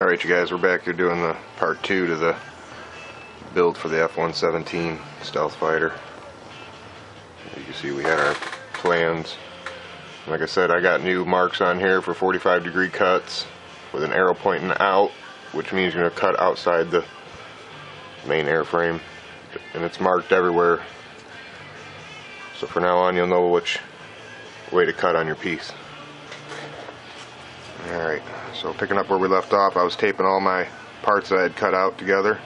Alright you guys, we're back here doing the part 2 to the build for the F-117 stealth fighter. You can see we had our plans. Like I said, I got new marks on here for 45-degree cuts with an arrow pointing out, which means you're going to cut outside the main airframe, and it's marked everywhere, so from now on you'll know which way to cut on your piece. Alright, so picking up where we left off, I was taping all my parts that I had cut out together.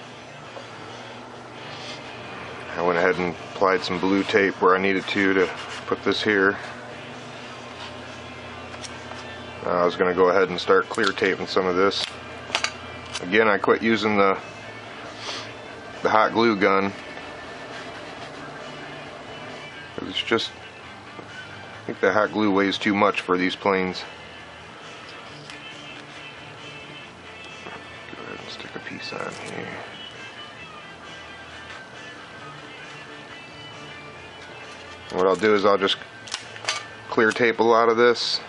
I went ahead and applied some blue tape where I needed to put this here. I was going to go ahead and start clear taping some of this. Again, I quit using the hot glue gun. It's just, I think the hot glue weighs too much for these planes. Go ahead and stick a piece on here. And what I'll do is I'll just clear tape a lot of this,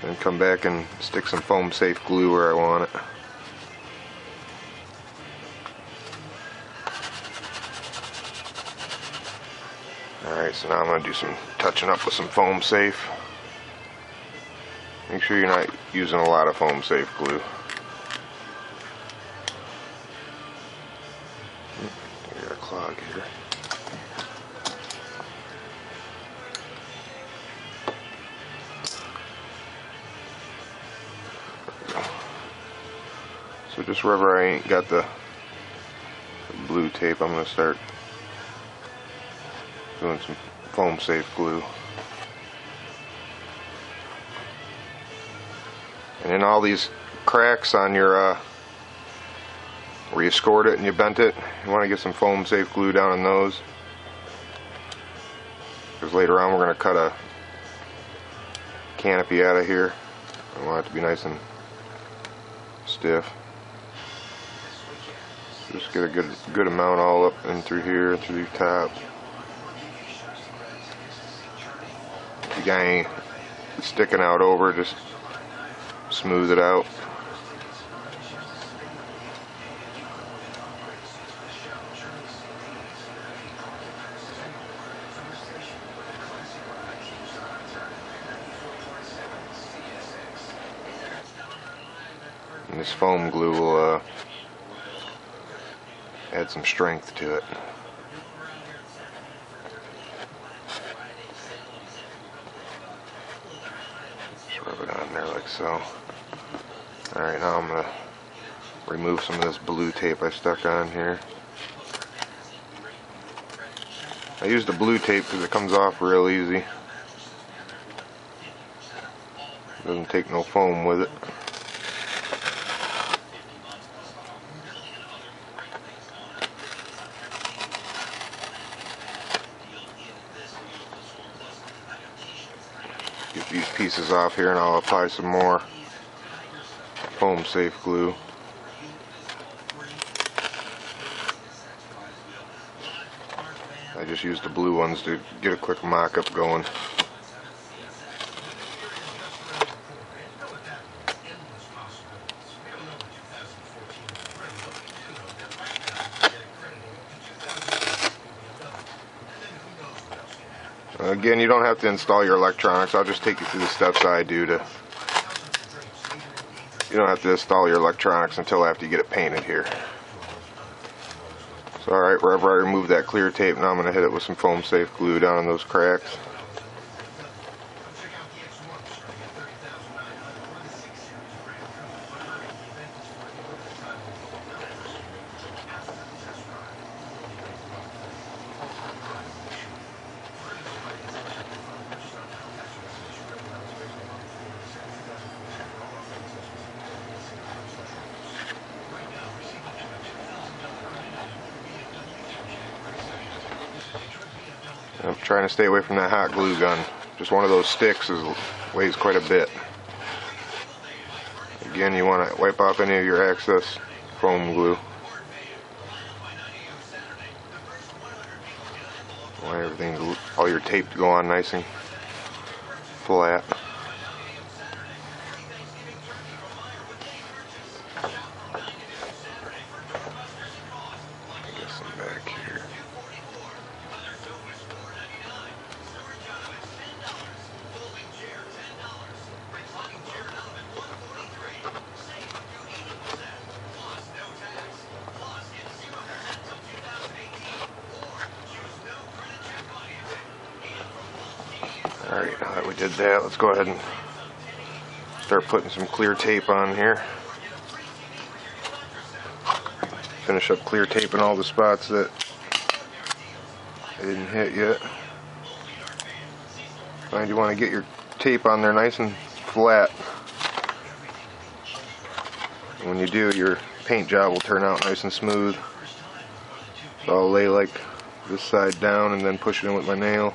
and come back and stick some foam safe glue where I want it. Alright, so now I'm going to do some touching up with some foam safe. Make sure you're not using a lot of foam safe glue. I got a clog here. So just wherever I ain't got the blue tape, I'm going to start doing some foam safe glue. And in all these cracks on your where you scored it and you bent it, you want to get some foam safe glue down in those, because later on we're going to cut a canopy out of here. I want it to be nice and stiff. Just get a good amount all up and through here, through the top. If you got any sticking out over, just smooth it out. And this foam glue will add some strength to it. Just rub it on there like so. Alright, now I'm going to remove some of this blue tape I stuck on here. I use the blue tape because it comes off real easy. Doesn't take no foam with it. Get these pieces off here and I'll apply some more foam safe glue. I just used the blue ones to get a quick mock-up going. Again, you don't have to install your electronics. I'll just take you through the steps I do to. You don't have to install your electronics until after you get it painted here. So alright, wherever I remove that clear tape, now I'm going to hit it with some foam safe glue down in those cracks. I'm trying to stay away from that hot glue gun. Just one of those sticks weighs quite a bit. Again, you want to wipe off any of your excess foam glue. Want everything, all your tape to go on nice and flat. did that, let's go ahead and start putting some clear tape on here. Finish up clear taping all the spots that I didn't hit yet. Find you want to get your tape on there nice and flat. And when you do, your paint job will turn out nice and smooth. So I'll lay like this side down and then push it in with my nail.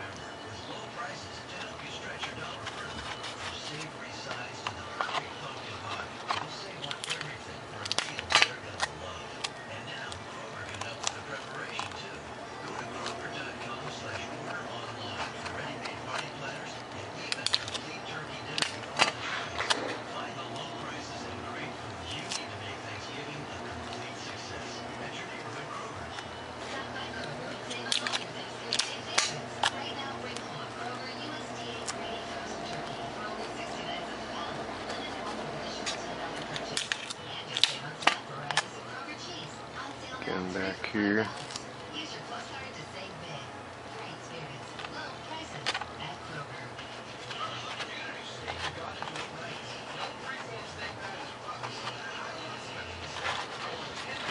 Again back here.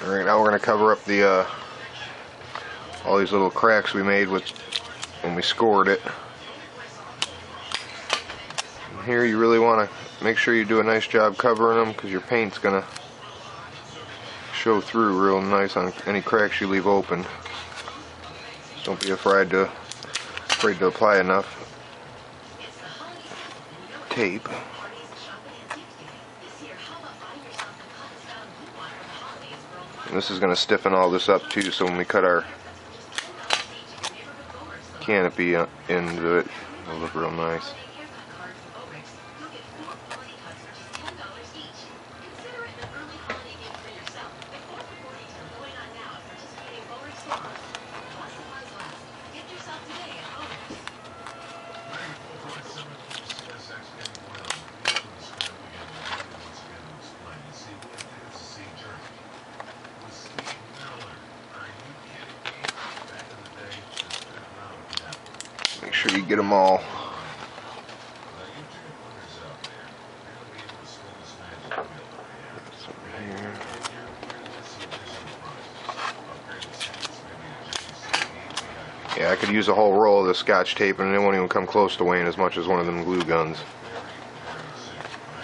Alright, now we're going to cover up the all these little cracks we made with when we scored it. And here you really want to make sure you do a nice job covering them, because your paint's going to show through real nice on any cracks you leave open. Just don't be afraid to apply enough tape. And this is going to stiffen all this up too, so when we cut our canopy into it, it'll look real nice. Make sure you get them all. Yeah, I could use a whole roll of the Scotch tape and it won't even come close to weighing as much as one of them glue guns.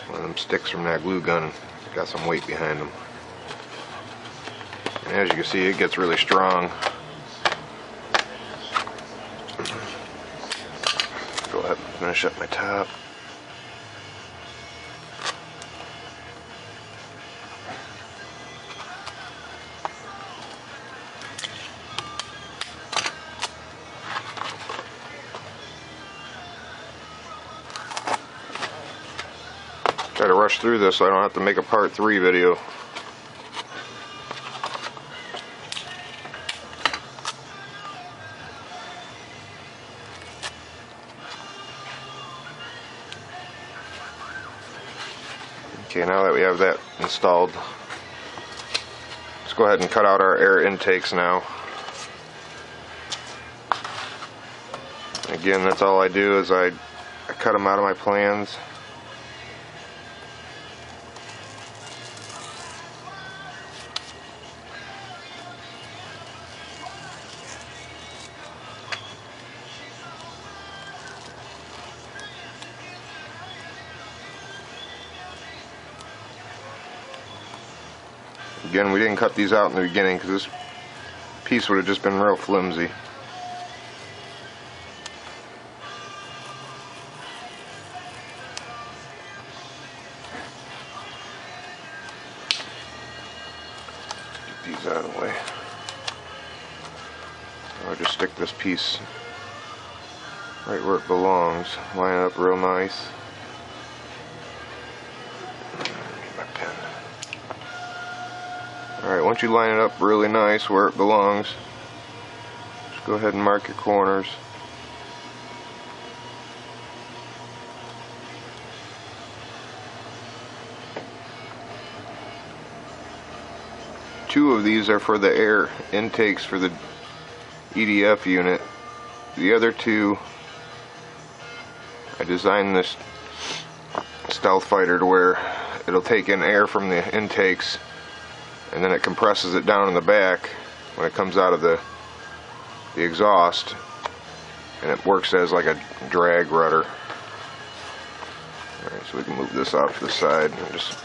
One of them sticks from that glue gun got some weight behind them. And as you can see, it gets really strong. Go ahead and finish up my top. Try to rush through this so I don't have to make a part 3 video. Okay, now that we have that installed, let's go ahead and cut out our air intakes now. Again, that's all I do is I cut them out of my plans. Again, we didn't cut these out in the beginning because this piece would have just been real flimsy. Get these out of the way. I'll just stick this piece right where it belongs. Line it up real nice. Alright, once you line it up really nice where it belongs, just go ahead and mark your corners. Two of these are for the air intakes for the EDF unit. The other two I designed this stealth fighter to where it'll take in air from the intakes and then it compresses it down in the back when it comes out of the exhaust, and it works as like a drag rudder. Alright, so we can move this off to the side and just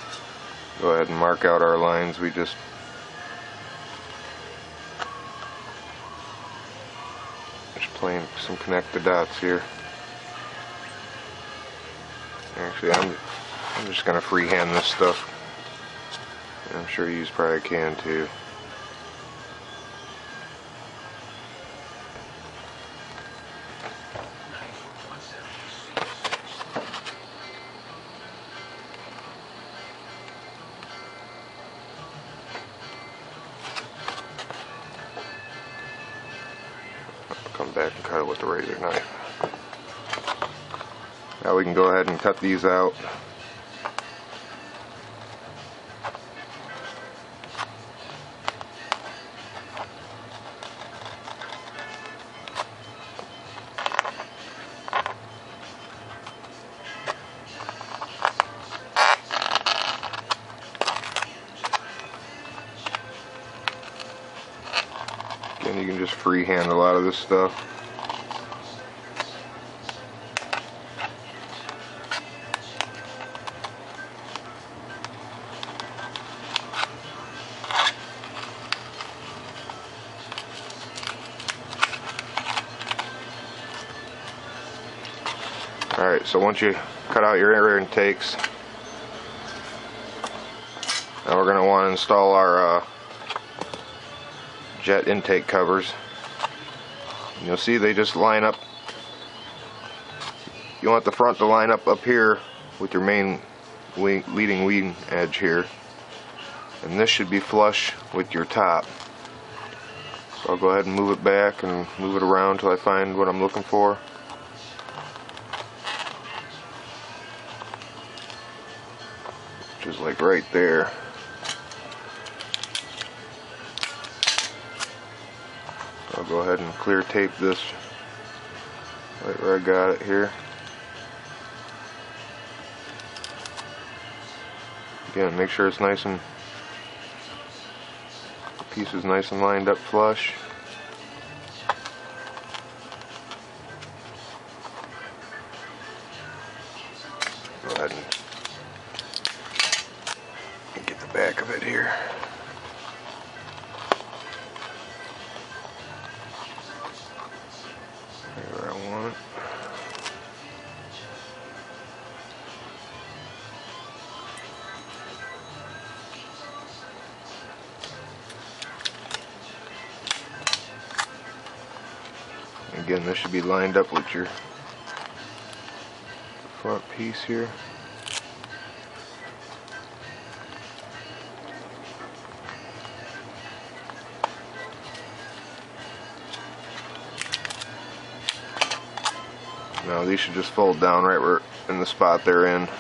go ahead and mark out our lines. We just playing some connect the dots here. Actually, I'm just gonna freehand this stuff. I'm sure you probably can too. Come back and cut it with the razor knife. Now we can go ahead and cut these out. Again, you can just freehand a lot of this stuff. Alright, so once you cut out your air intakes, now we're going to want to install our jet intake covers. And you'll see they just line up. You want the front to line up here with your main leading wing edge here, and this should be flush with your top. So I'll go ahead and move it back and move it around till I find what I'm looking for. Which is like right there. I'll go ahead and clear tape this right where I got it here. Again, make sure it's nice and the piece is nice and lined up flush. Go ahead and get the back of it here. Where I want it. Again, this should be lined up with your front piece here. Now these should just fold down right where in the spot they're in. So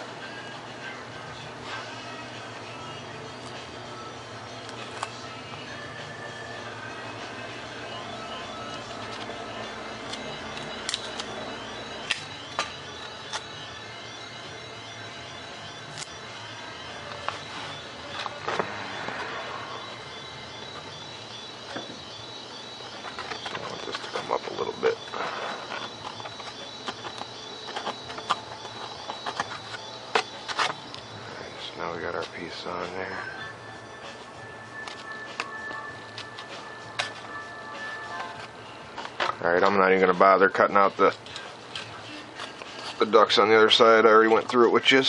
I want this to come up a little bit. Now we got our piece on there. Alright, I'm not even going to bother cutting out the ducts on the other side. I already went through it with you.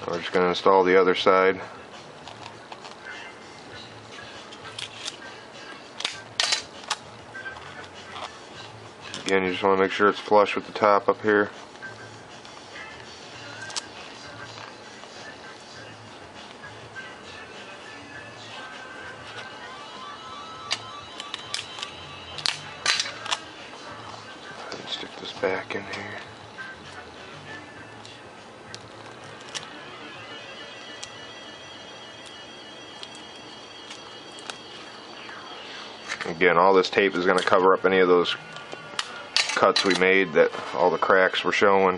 We're just going to install the other side. Again, you just want to make sure it's flush with the top up here. Stick this back in here. Again, all this tape is going to cover up any of those cuts we made that all the cracks were showing.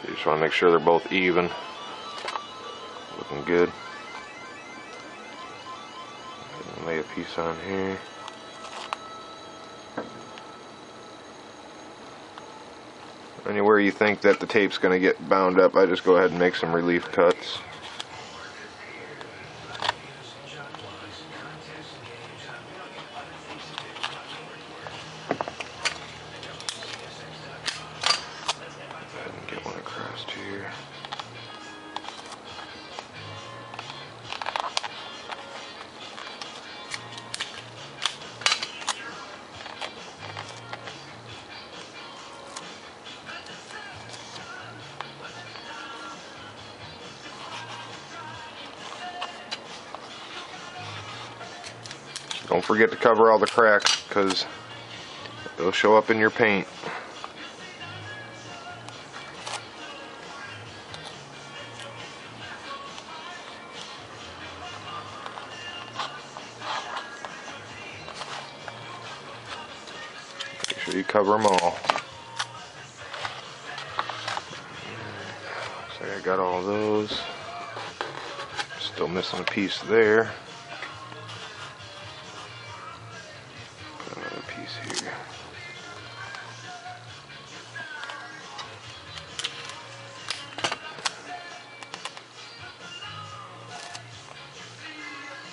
You just want to make sure they're both even. Looking good. Lay a piece on here. Anywhere you think that the tape's going to get bound up, I just go ahead and make some relief cuts. Get one across here. Don't forget to cover all the cracks because they'll show up in your paint. Make sure you cover them all. Looks like I got all those. Still missing a piece there.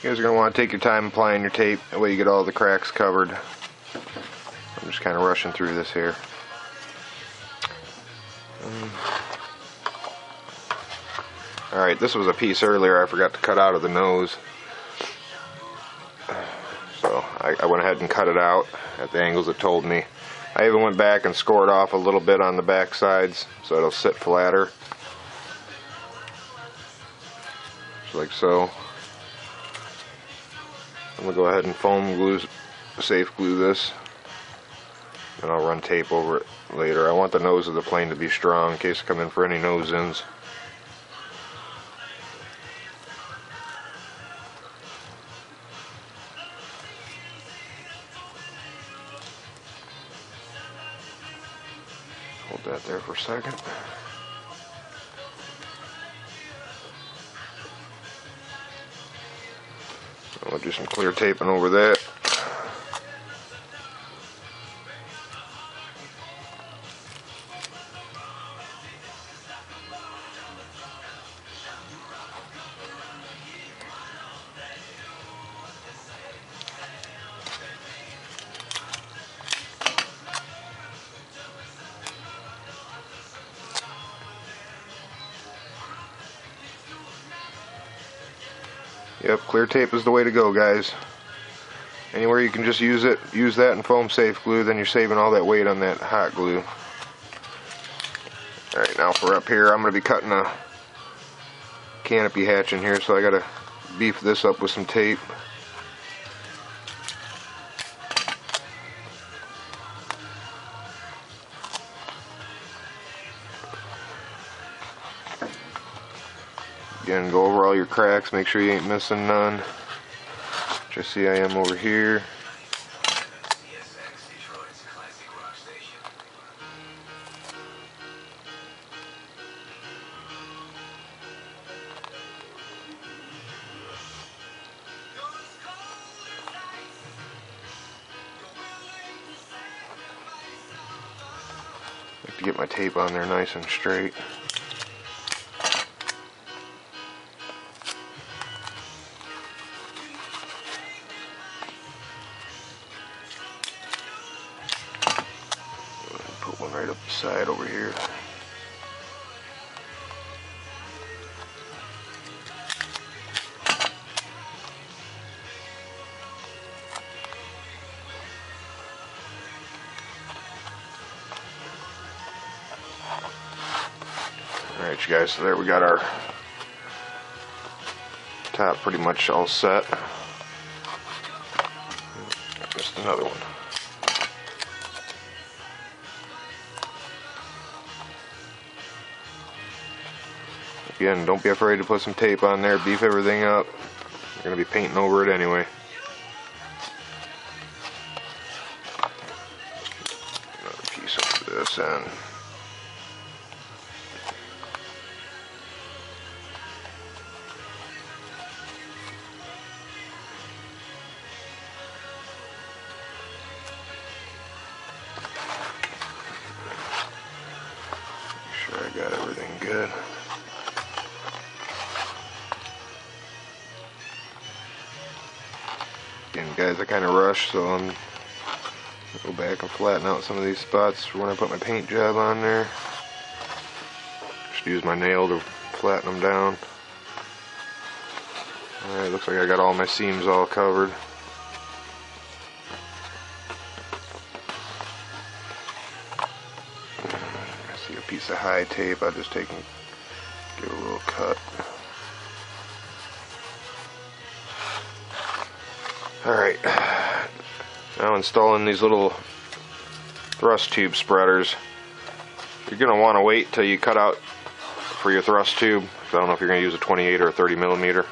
You guys are going to want to take your time applying your tape, that way you get all the cracks covered. I'm just kind of rushing through this here. Alright, this was a piece earlier I forgot to cut out of the nose. So I went ahead and cut it out at the angles it told me. I even went back and scored off a little bit on the back sides so it'll sit flatter. Just like so. I'm going to go ahead and foam glue, safe glue this, and I'll run tape over it later. I want the nose of the plane to be strong in case I come in for any nose ins. Hold that there for a second. I'll do some clear taping over that. Yep, clear tape is the way to go, guys. Anywhere you can just use it, use that and foam safe glue, then you're saving all that weight on that hot glue. Alright, now for up here, I'm going to be cutting a canopy hatch in here, so I got to beef this up with some tape. Again, go over all your cracks, make sure you ain't missing none. Which I see I am over here. I like to get my tape on there nice and straight. One right up the side over here. Alright, you guys, so there we got our top pretty much all set. Just another one. Again, don't be afraid to put some tape on there, beef everything up. You're going to be painting over it anyway. this end. Make sure I got everything good. Again, guys, I kind of rushed, so I'm go back and flatten out some of these spots for when I put my paint job on there. Just use my nail to flatten them down. Alright, looks like I got all my seams all covered. I see a piece of high tape, I'll just take and give it a little cut. Alright, now installing these little thrust tube spreaders. You're going to want to wait till you cut out for your thrust tube. I don't know if you're going to use a 28 or a 30 millimeter.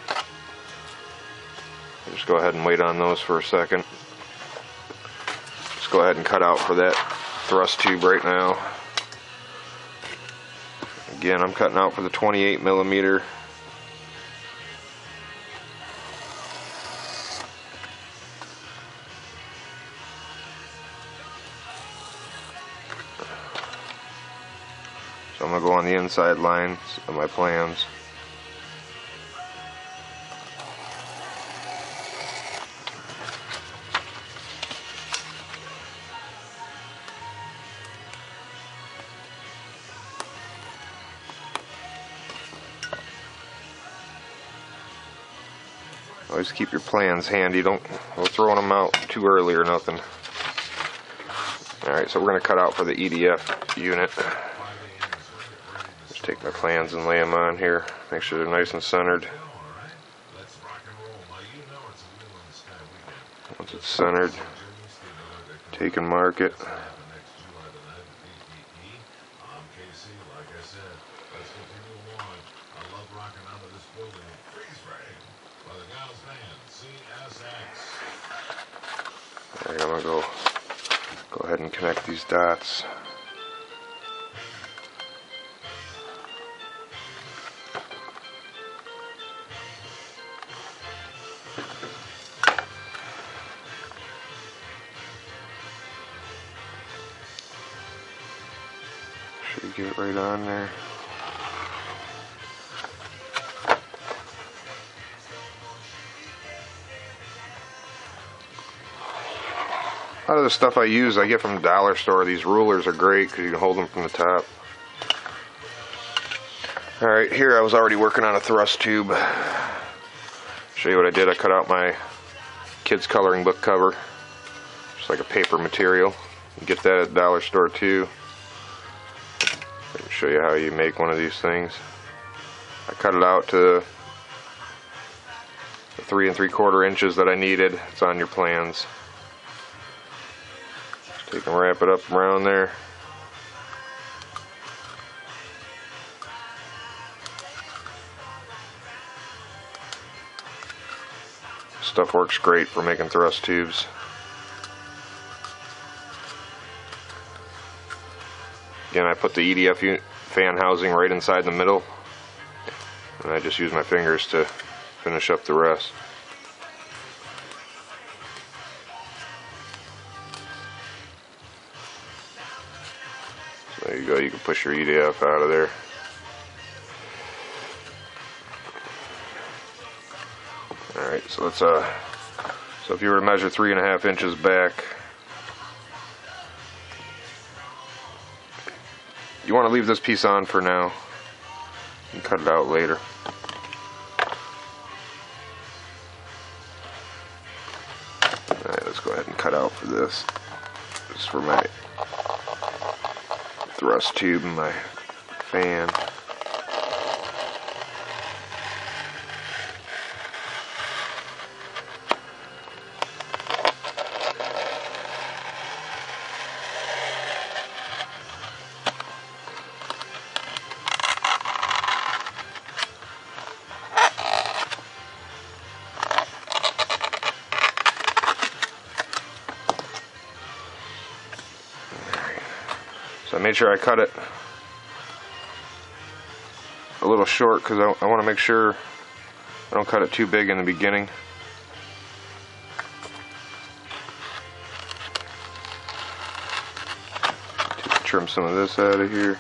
Just go ahead and wait on those for a second. Just go ahead and cut out for that thrust tube right now. Again, I'm cutting out for the 28 millimeter. So I'm going to go on the inside lines of my plans. Always keep your plans handy. Don't go throwing them out too early or nothing. Alright, so we're going to cut out for the EDF unit. Just take my plans and lay them on here. Make sure they're nice and centered. Once it's centered, take and mark it. Alright, I'm going to go ahead and connect these dots. Should get it right on there. A lot of the stuff I use I get from the dollar store. These rulers are great because you can hold them from the top. Alright, here I was already working on a thrust tube. Show you what I did. I cut out my kids coloring book cover. Just like a paper material. You get that at the dollar store too. Let me show you how you make one of these things. I cut it out to the 3 3/4 inches that I needed. It's on your plans. So you can wrap it up around there. Stuff works great for making thrust tubes. Again, I put the EDF fan housing right inside the middle, and I just use my fingers to finish up the rest. There you go, you can push your EDF out of there. Alright, so let's so if you were to measure 3.5 inches back, you want to leave this piece on for now and cut it out later. Alright, let's go ahead and cut out for this. This is for my thrust tube and my fan. So So I made sure I cut it a little short because I want to make sure I don't cut it too big in the beginning. Just trim some of this out of here.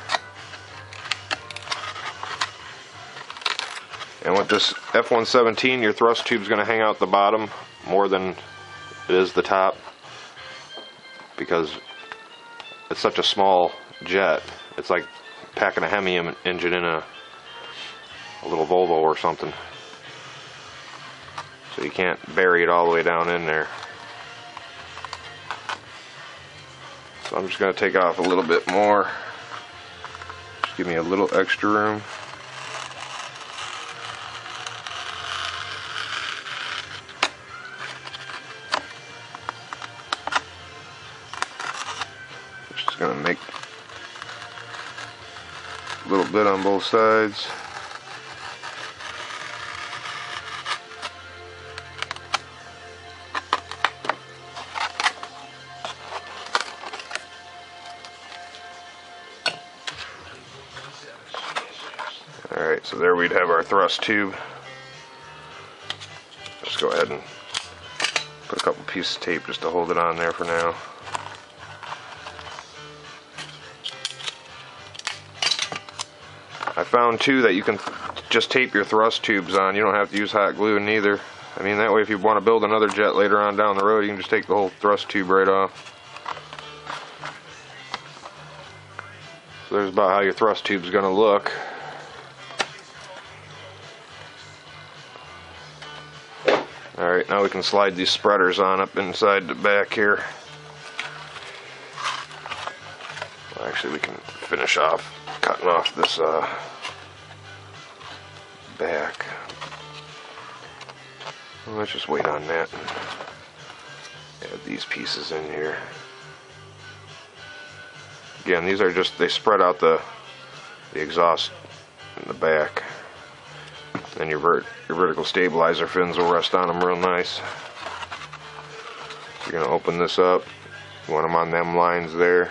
And with this F117, your thrust tube is going to hang out the bottom more than it is the top, because it's such a small jet. It's like packing a Hemi engine in a little Volvo or something. So you can't bury it all the way down in there. So I'm just going to take off a little bit more. Just give me a little extra room. Just going to make a little bit on both sides. Alright, so there we'd have our thrust tube. Just go ahead and put a couple pieces of tape just to hold it on there for now. I found too that you can just tape your thrust tubes on. You don't have to use hot glue neither. I mean, that way if you want to build another jet later on down the road, you can just take the whole thrust tube right off. So there's about how your thrust tube is going to look. Alright, now we can slide these spreaders on up inside the back here. Well, actually, we can finish off cutting off this back. Well, let's just wait on that and add these pieces in here. Again, these are just, they spread out the exhaust in the back. Then your vertical stabilizer fins will rest on them real nice. You're going to open this up. You want them on them lines there.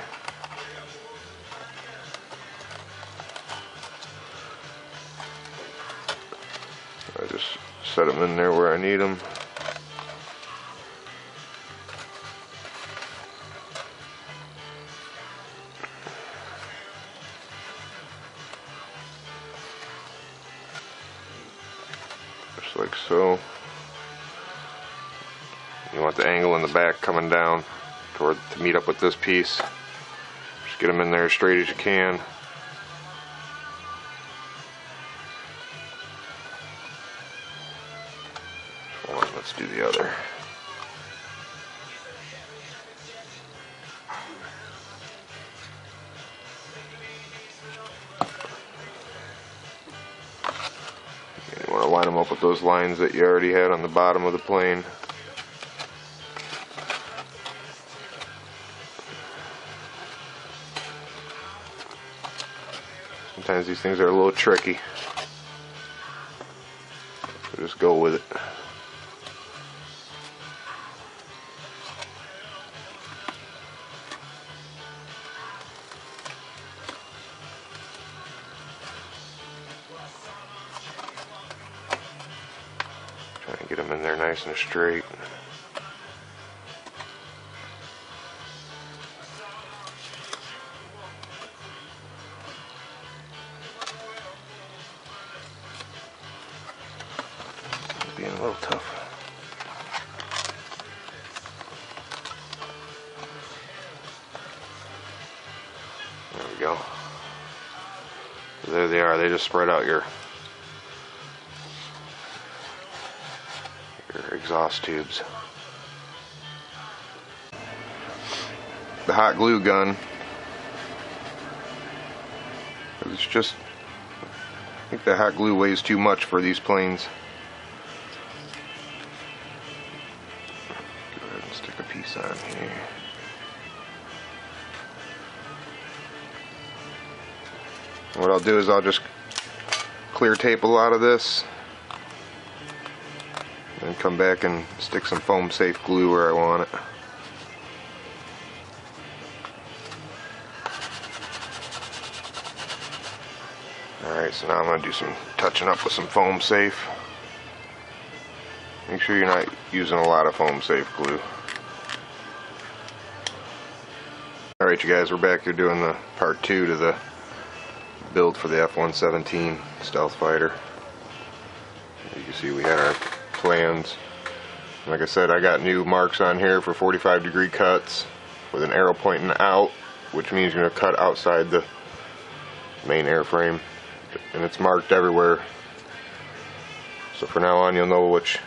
I just set them in there where I need them. Just like so. You want the angle in the back coming down to meet up with this piece. Just get them in there as straight as you can. One, let's do the other. You want to line them up with those lines that you already had on the bottom of the plane. Sometimes these things are a little tricky, so just go with it. Try and get them in there nice and straight. Being a little tough. There we go. There they are. They just spread out your exhaust tubes. The hot glue gun. It's just, I think the hot glue weighs too much for these planes. Go ahead and stick a piece on here. What I'll do is I'll just clear tape a lot of this and come back and stick some foam safe glue where I want it. So now I'm going to do some touching up with some foam safe. Make sure you're not using a lot of foam safe glue. Alright you guys, we're back here doing the part 2 to the build for the F-117 stealth fighter. You can see we had our plans. Like I said, I got new marks on here for 45-degree cuts with an arrow pointing out, which means you're going to cut outside the main airframe. And it's marked everywhere. So from now on you'll know which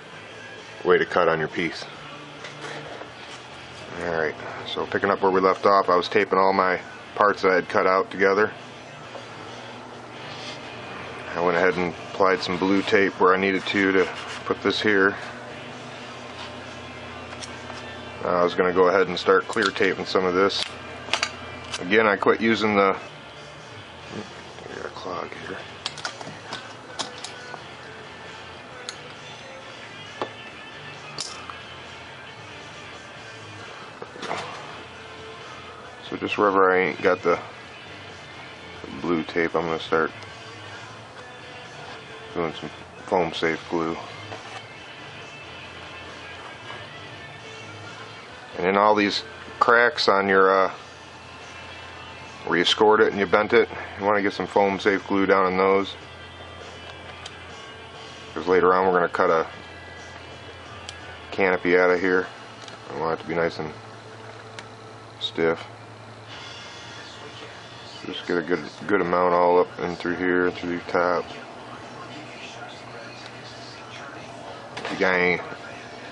way to cut on your piece. Alright, so picking up where we left off, I was taping all my parts that I had cut out together. I went ahead and applied some blue tape where I needed to put this here. I was going to go ahead and start clear taping some of this. Again, I quit using the... I got a clog here. So just wherever I ain't got the blue tape, I'm going to start doing some foam safe glue. And in all these cracks on your where you scored it and you bent it, you want to get some foam safe glue down in those, because later on we're going to cut a canopy out of here. I want it to be nice and stiff. Just get a good amount all up and through here and through the top. If you got any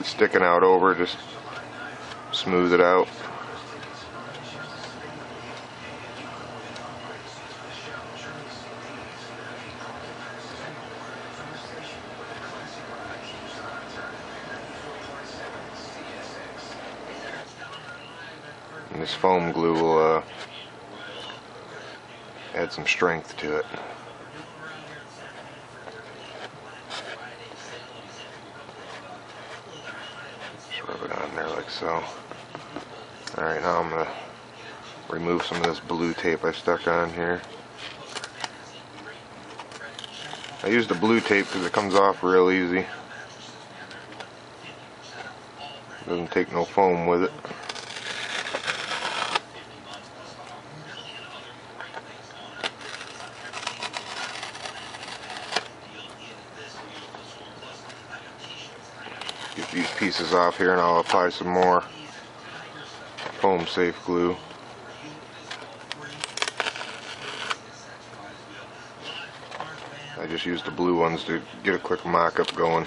sticking out over, just smooth it out. And this foam glue will add some strength to it. Just rub it on there like so. Alright, now I'm going to remove some of this blue tape I stuck on here. I use the blue tape because it comes off real easy. It doesn't take no foam with it. Get these pieces off here and I'll apply some more foam safe glue. I just used the blue ones to get a quick mock-up going.